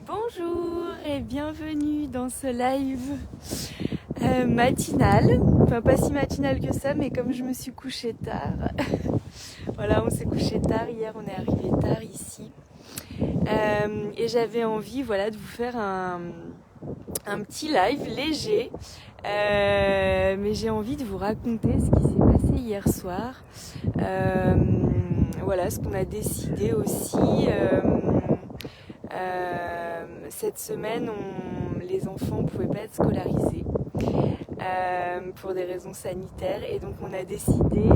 Bonjour et bienvenue dans ce live matinal. Enfin pas si matinal que ça, mais comme je me suis couchée tard. Voilà, on s'est couché tard, hier on est arrivé tard ici. Et j'avais envie de vous faire un petit live léger. Mais j'ai envie de vous raconter ce qui s'est passé hier soir. Ce qu'on a décidé aussi. Cette semaine, les enfants ne pouvaient pas être scolarisés pour des raisons sanitaires et donc on a décidé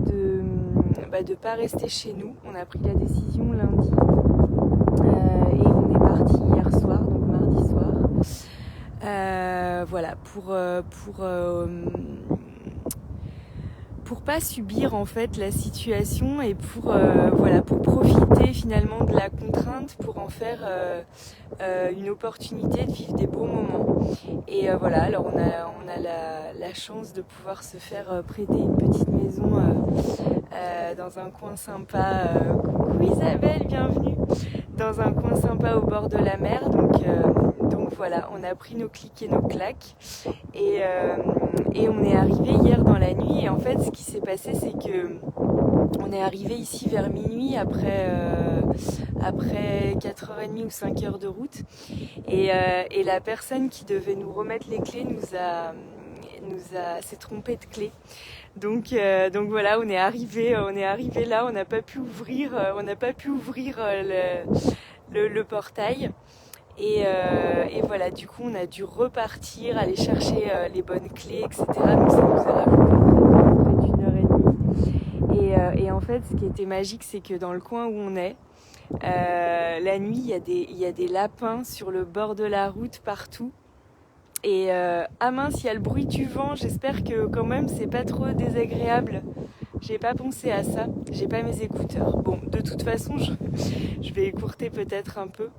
de ne pas rester chez nous. On a pris la décision lundi et on est parti hier soir, donc mardi soir, pour pas subir en fait la situation et pour profiter finalement de la contrainte pour en faire une opportunité de vivre des beaux moments. Et alors on a la chance de pouvoir se faire prêter une petite maison dans un coin sympa. Coucou Isabelle, bienvenue. Dans un coin sympa au bord de la mer, donc voilà, on a pris nos clics et nos claques et on est arrivé hier dans la nuit. Et en fait ce qui s'est passé, c'est que on est arrivé ici vers minuit après 4h30 ou 5h de route et la personne qui devait nous remettre les clés s'est trompée de clé. Donc voilà, on est arrivé là, on n'a pas pu ouvrir le portail. Et voilà, du coup on a dû repartir, aller chercher les bonnes clés, etc. Donc ça nous a rajouté près d'1h30. Et en fait, ce qui était magique, c'est que dans le coin où on est, la nuit, il y a des lapins sur le bord de la route partout. Et mince, il y a le bruit du vent, j'espère que quand même c'est pas trop désagréable. J'ai pas pensé à ça, j'ai pas mes écouteurs. Bon, de toute façon, je vais écourter peut-être un peu.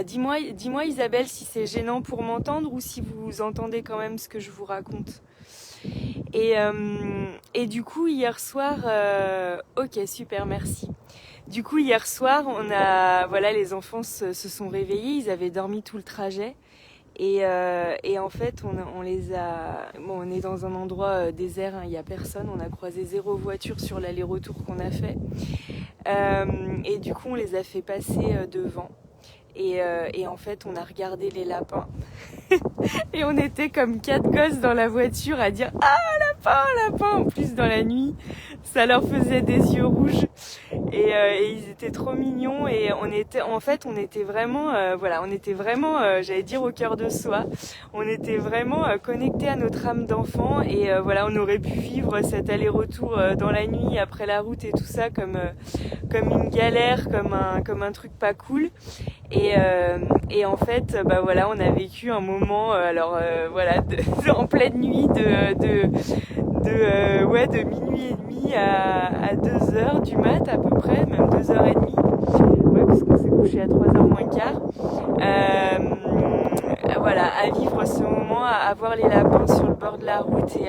Dis-moi Isabelle si c'est gênant pour m'entendre ou si vous entendez quand même ce que je vous raconte. Et du coup hier soir, ok super merci. Du coup hier soir les enfants se sont réveillés, ils avaient dormi tout le trajet et en fait on les a. Bon, on est dans un endroit désert, il y a personne, on a croisé 0 voiture sur l'aller-retour qu'on a fait et du coup on les a fait passer devant. Et en fait on a regardé les lapins et on était comme 4 gosses dans la voiture à dire ah lapin en plus dans la nuit, ça leur faisait des yeux rouges et ils étaient trop mignons et on était vraiment j'allais dire au cœur de soi, on était vraiment connectés à notre âme d'enfant et on aurait pu vivre cet aller-retour dans la nuit après la route et tout ça comme une galère, comme un truc pas cool. Et en fait, on a vécu un moment, en pleine nuit de minuit et demi à 2h du mat à peu près, même 2h30. Ouais, parce qu'on s'est couché à 3h moins quart. À vivre ce moment, à voir les lapins sur le bord de la route et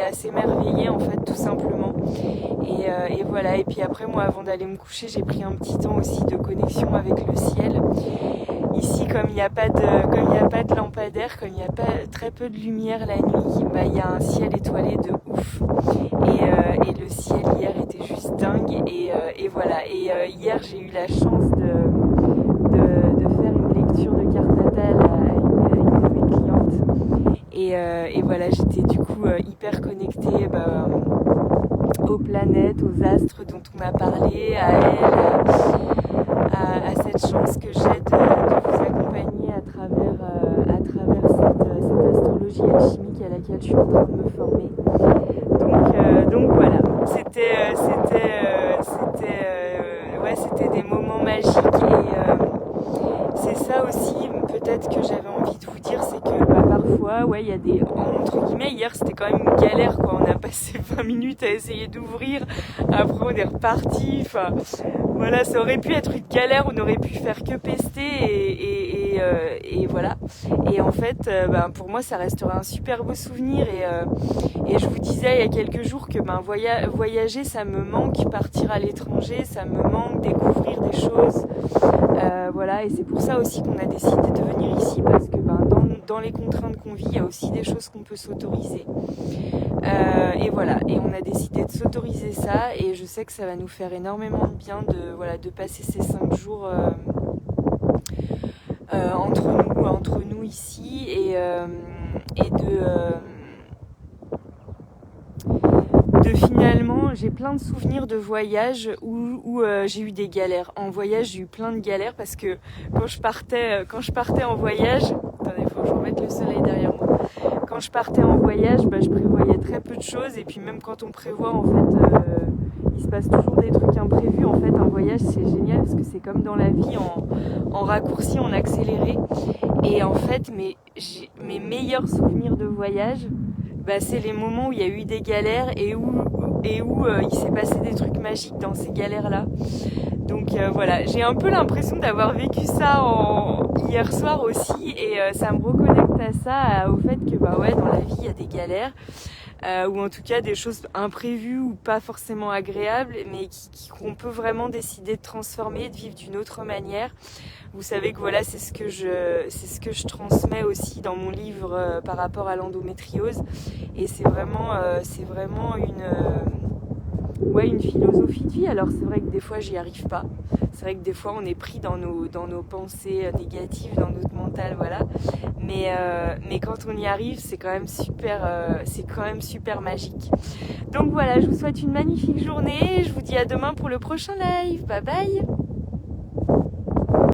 à s'émerveiller en fait tout simplement. Et voilà, et puis après moi avant d'aller me coucher j'ai pris un petit temps aussi de connexion avec le ciel. Ici comme il n'y a pas de lampadaire, comme il n'y a pas très peu de lumière la nuit, il y a un ciel étoilé de ouf. Et le ciel hier était juste dingue et hier j'ai eu la chance de faire une lecture de carte natale à une de mes clientes et j'étais du coup hyper connectée aux planètes, aux astres dont on a parlé, à elle, à cette chance que j'ai de vous accompagner à travers cette astrologie alchimique à laquelle je suis en train de me former. Donc voilà, c'était des moments magiques et c'est ça aussi peut-être que j'avais envie de vous dire, c'est que parfois il y a des, entre guillemets, hier c'était quand même une galère quoi, on a passé 20 minutes à essayer d'ouvrir, après on est reparti, ça aurait pu être une galère, on aurait pu faire que pester et voilà. Et en fait, pour moi, ça restera un super beau souvenir. Et je vous disais il y a quelques jours que voyager, ça me manque, partir à l'étranger, ça me manque, découvrir des choses. Voilà, et c'est pour ça aussi qu'on a décidé de venir ici, parce que dans les contraintes qu'on vit, il y a aussi des choses qu'on peut s'autoriser. Et voilà, et on a décidé de s'autoriser ça, et je sais que ça va nous faire énormément de bien de passer ces 5 jours entre nous ici, et de finalement, j'ai plein de souvenirs de voyages où j'ai eu des galères. En voyage, j'ai eu plein de galères parce que quand je partais en voyage, attendez, faut que je remette le soleil derrière moi. Quand je partais en voyage, je prévoyais très peu de choses, et puis même quand on prévoit, en fait, il se passe toujours des trucs imprévus. En fait, un voyage, c'est génial parce que c'est comme dans la vie, en raccourci, en accéléré. Et en fait, mes meilleurs souvenirs de voyage, c'est les moments où il y a eu des galères et où il s'est passé des trucs magiques dans ces galères-là. Donc voilà, j'ai un peu l'impression d'avoir vécu ça hier soir aussi, et ça me reconnecte à ça, au fait que dans la vie il y a des galères, ou en tout cas des choses imprévues ou pas forcément agréables, mais qu'on peut vraiment décider de transformer, de vivre d'une autre manière. Vous savez que voilà, c'est ce que je transmets aussi dans mon livre par rapport à l'endométriose, et c'est vraiment une philosophie de vie. Alors c'est vrai que des fois j'y arrive pas, c'est vrai que des fois on est pris dans nos pensées négatives, dans notre mental, voilà, mais quand on y arrive, c'est quand même super magique. Donc voilà, je vous souhaite une magnifique journée, je vous dis à demain pour le prochain live, bye bye.